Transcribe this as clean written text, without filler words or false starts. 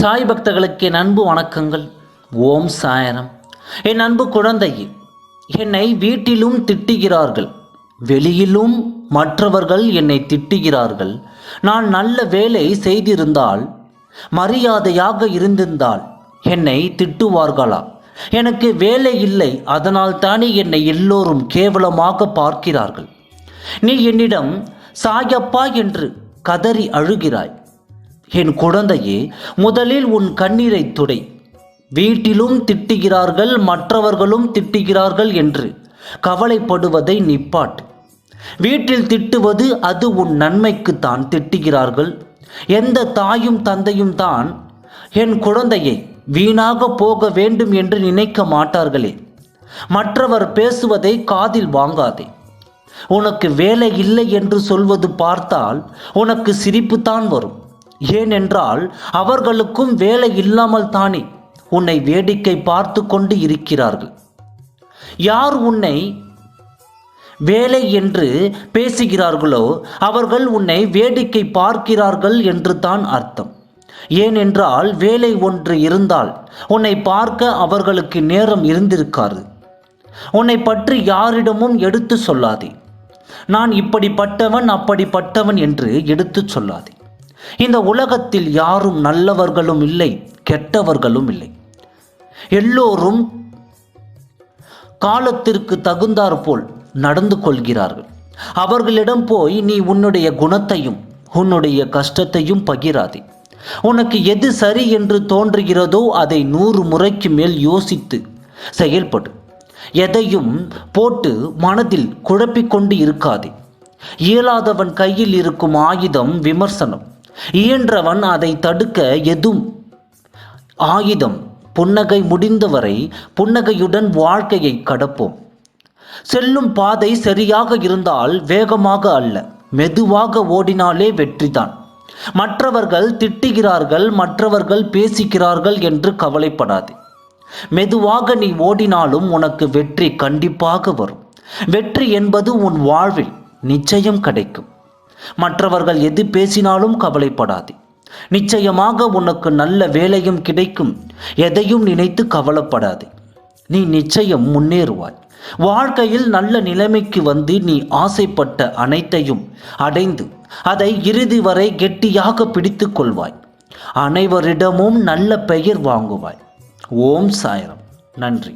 சாய் பக்தர்களுக்கு என் அன்பு வணக்கங்கள். ஓம் சாயனம். என் அன்பு குழந்தையே, என்னை வீட்டிலும் திட்டுகிறார்கள், வெளியிலும் மற்றவர்கள் என்னை திட்டுகிறார்கள். நான் நல்ல வேலை செய்திருந்தால், மரியாதையாக இருந்திருந்தால் என்னை திட்டுவார்களா? எனக்கு வேலை இல்லை, அதனால் தானே என்னை எல்லோரும் கேவலமாக பார்க்கிறார்கள். நீ என்னிடம் சாயப்பா என்று கதறி அழுகிறாய். என் குழந்தையே, முதலில் உன் கண்ணீரை துடை. வீட்டிலும் திட்டுகிறார்கள், மற்றவர்களும் திட்டுகிறார்கள் என்று கவலைப்படுவதை நிப்பாட்டு. வீட்டில் திட்டுவது அது உன் நன்மைக்குத்தான் திட்டுகிறார்கள். எந்த தாயும் தந்தையும் தான் என் குழந்தையை வீணாக போக வேண்டும் என்று நினைக்க மாட்டார்களே. மற்றவர் பேசுவதை காதில் வாங்காதே. உனக்கு வேலை இல்லை என்று சொல்வது பார்த்தால் உனக்கு சிரிப்புத்தான் வரும். ஏனென்றால் அவர்களுக்கும் வேலை இல்லாமல் தானே உன்னை வேடிக்கை பார்த்து கொண்டு இருக்கிறார்கள். யார் உன்னை வேலை என்று பேசுகிறார்களோ அவர்கள் உன்னை வேடிக்கை பார்க்கிறார்கள் என்று தான் அர்த்தம். ஏனென்றால் வேலை ஒன்று இருந்தால் உன்னை பார்க்க அவர்களுக்கு நேரம் இருந்திருக்காது. உன்னை பற்றி யாரிடமும் எடுத்து சொல்லாதே. நான் இப்படிப்பட்டவன் அப்படிப்பட்டவன் என்று எடுத்து சொல்லாதே. இந்த உலகத்தில் யாரும் நல்லவர்களும் இல்லை, கெட்டவர்களும் இல்லை. எல்லோரும் காலத்திற்கு தகுந்தாற்போல் நடந்து கொள்கிறார்கள். அவர்களிடம் போய் நீ உன்னுடைய குணத்தையும் உன்னுடைய கஷ்டத்தையும் பகிராதே. உனக்கு எது சரி என்று தோன்றுகிறதோ அதை 100 முறைக்கு மேல் யோசித்து செயல்படு. எதையும் போட்டு மனதில் குழப்பிக்கொண்டு இருக்காதே. இயலாதவன் கையில் இருக்கும் ஆயுதம் விமர்சனம். இயன்றவன் அதை தடுக்க எதுவும் ஆயுதம். புன்னகை முடிந்தவரை புன்னகையுடன் வாழ்க்கையை கடப்போம். செல்லும் பாதை சரியாக இருந்தால் வேகமாக அல்ல, மெதுவாக ஓடினாலே வெற்றிதான். மற்றவர்கள் திட்டுகிறார்கள், மற்றவர்கள் பேசுகிறார்கள் என்று கவலைப்படாதே. மெதுவாக நீ ஓடினாலும் உனக்கு வெற்றி கண்டிப்பாக வரும். வெற்றி என்பது உன் வாழ்வில் நிச்சயம் கிடைக்கும். மற்றவர்கள் எது பேசினாலும் கவலைப்படாதே. நிச்சயமாக உனக்கு நல்ல வேலையும் கிடைக்கும். எதையும் நினைத்து கவலைப்படாதே. நீ நிச்சயம் முன்னேறுவாய். வாழ்க்கையில் நல்ல நிலைமைக்கு வந்து நீ ஆசைப்பட்ட அனைத்தையும் அடைந்து அதை இறுதி வரை கெட்டியாக பிடித்து கொள்வாய். அனைவரிடமும் நல்ல பெயர் வாங்குவாய். ஓம் சாய்ராம். நன்றி.